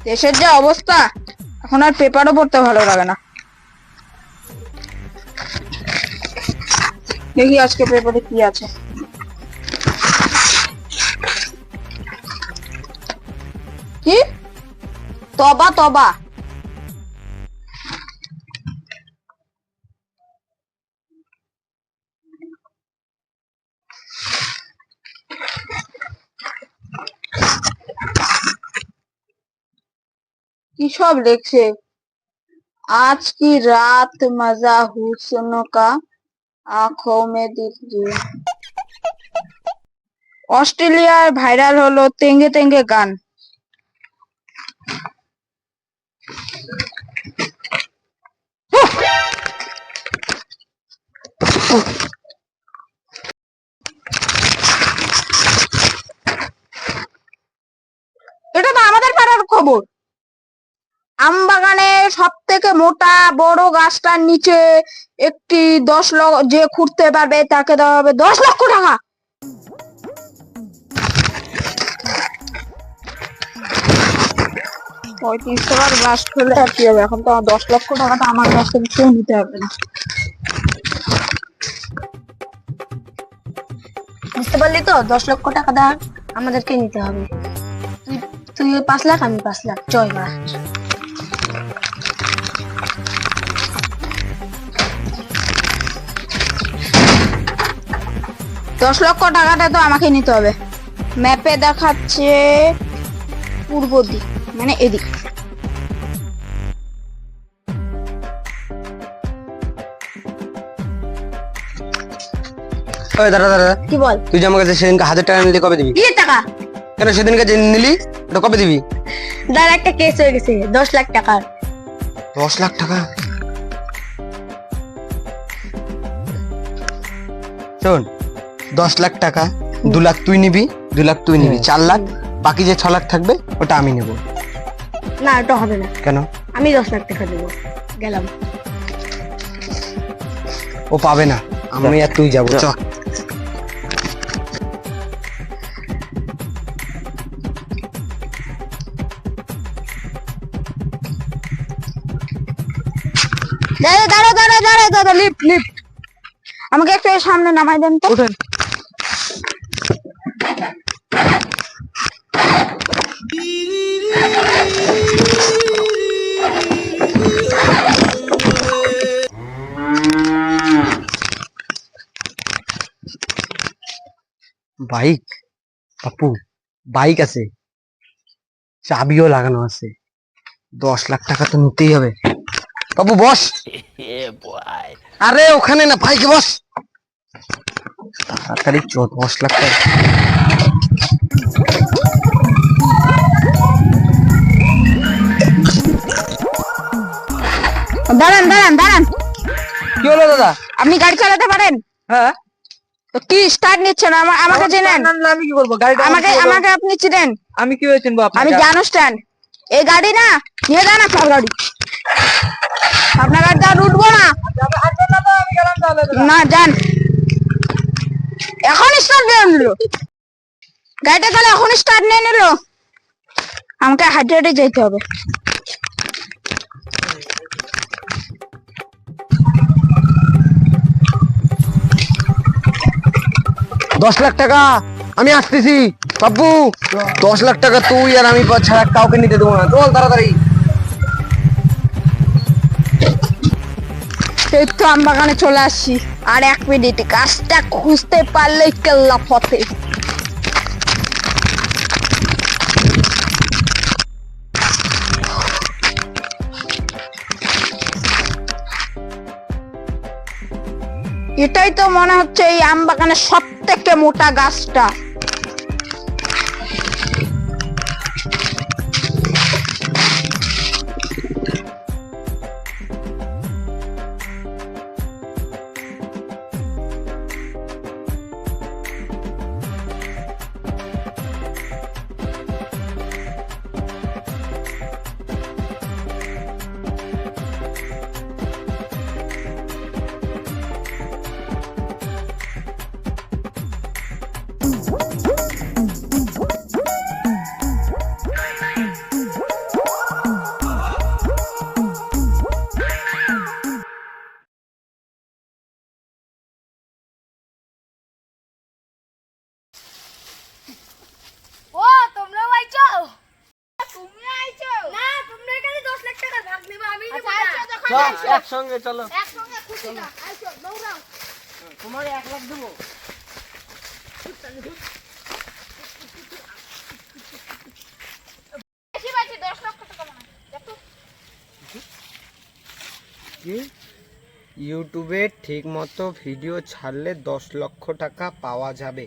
দেশের যে অবস্থা, এখন আর পেপারও পড়তে ভালো লাগে না। দেখি আজকে পেপারে কি আছে। কি? তবা তবা। কি সব লেখছে? आज की रात मजा हुस्न का आंखों में दिख रही। অস্ট্রেলিয়ার ভাইরাল হলো তেঙ্গে তেঙ্গে গান। এটা তো আমাদের পাড়ার খবর। আমবাগানে সব থেকে মোটা বড় গাছটার নিচে একটি 10 লক্ষ, যে খুঁড়তে পারবে তাকে দেওয়া হবে 10 লক্ষ টাকা। পঁয়ত্রিশ টাকার গাছ খুলে আর কি হবে? এখন তো 10 লক্ষ টাকাটা আমার কাছ থেকে কেউ নিতে হবে না। বুঝতে পারলি তো? 10 লক্ষ টাকা দাম আমাদেরকে নিতে হবে। তুই 5 লাখ, আমি 5 লাখ। জয় মা। 10 লক্ষ টাকাটা তো আমাকে নিতে হবে। ম্যাপে দেখাচ্ছে পূর্ব দিক, মানে এদিক। ওই দাঁড়া দাঁড়া, কি বল? তুই যে আমার কাছে সেদিনকে 1000 টাকা নিলি, কবে দিবি? কি টাকা? কেন সেদিনকে যে নিলি ওটা কবে দিবি? দাঁড়া, একটা কেস হয়ে গেছে 10 লাখ টাকার। 10 লাখ টাকা? শোন, 10 লাখ টাকা 2 লাখ তুই নিবি, 2 লাখ তুই নিবি, 4 লাখ, বাকি যে 6 লাখ থাকবে ওটা আমি নেব। না, ওটা হবে না। কেন? আমি 10 লাখ টাকা দেবো। গেলাম। ও পাবে না, আমি আর তুই যাবো। চ। দাঁড়া দাঁড়া দাঁড়া দাঁড়া, লিফট লিফট, আমাকে একটু এর সামনে নামাই দেন তো। উঠেন। বাইক? আপু, বাইক আছে, চাবিও লাগানো আছে, 10 লাখ টাকা তো নিতেই হবে। বাবু বস। আরে ওখানে না, বাইকে বস তাড়াতাড়ি। 10 লাখ টাকা। দাঁড়ান দাঁড়ান দাঁড়ান। কি হলো দাদা? আপনি গাড়ি চালাতে পারেন? হ্যাঁ। তো কি স্টার্ট নিচ্ছেন? আমাকে চেনেন? আমি কি করবো? গাড়িটা আমাকে আমাকে আপনি চিনেন? আমি কিভাবে চিনবো আমি আপনাকে? জানো স্ট্যান্ড। এই গাড়ি না নিয়ে যান আপনার গাড়ি। আপনার গাড়ি তো আর উঠবো না। আমি গেলাম তাহলে। না যান, এখন স্টার্ট নিয়ে নিল গাড়িটা, তাহলে এখন স্টার্ট নিয়ে নিল। আমাকে হাঁটে হাঁটে যেতে হবে। দশ লাখ টাকা আমি আসতেছি বাবু। 10 লাখ টাকা তুই আর আমি ছাড়া কাউকে নিতে দেবো না। চল তাড়াতাড়ি। এই তো আমবাগানে চলে আসছি। আর 1 মিনিট, গাছটা খুঁজতে পারলেই কেল্লা ফতে। এটাই তো মনে হচ্ছে এই আমবাগানের সব থেকে মোটা গাছটা। একসঙ্গে চলো, একসঙ্গে খুশি না আইছো দৌড়াও তোমার 1 লাখ দেবো। বেশি বাজি 10 লক্ষ টাকা মানে দেখো কি ইউটিউবে ঠিক মতো ভিডিও ছাড়লে 10 লক্ষ টাকা পাওয়া যাবে।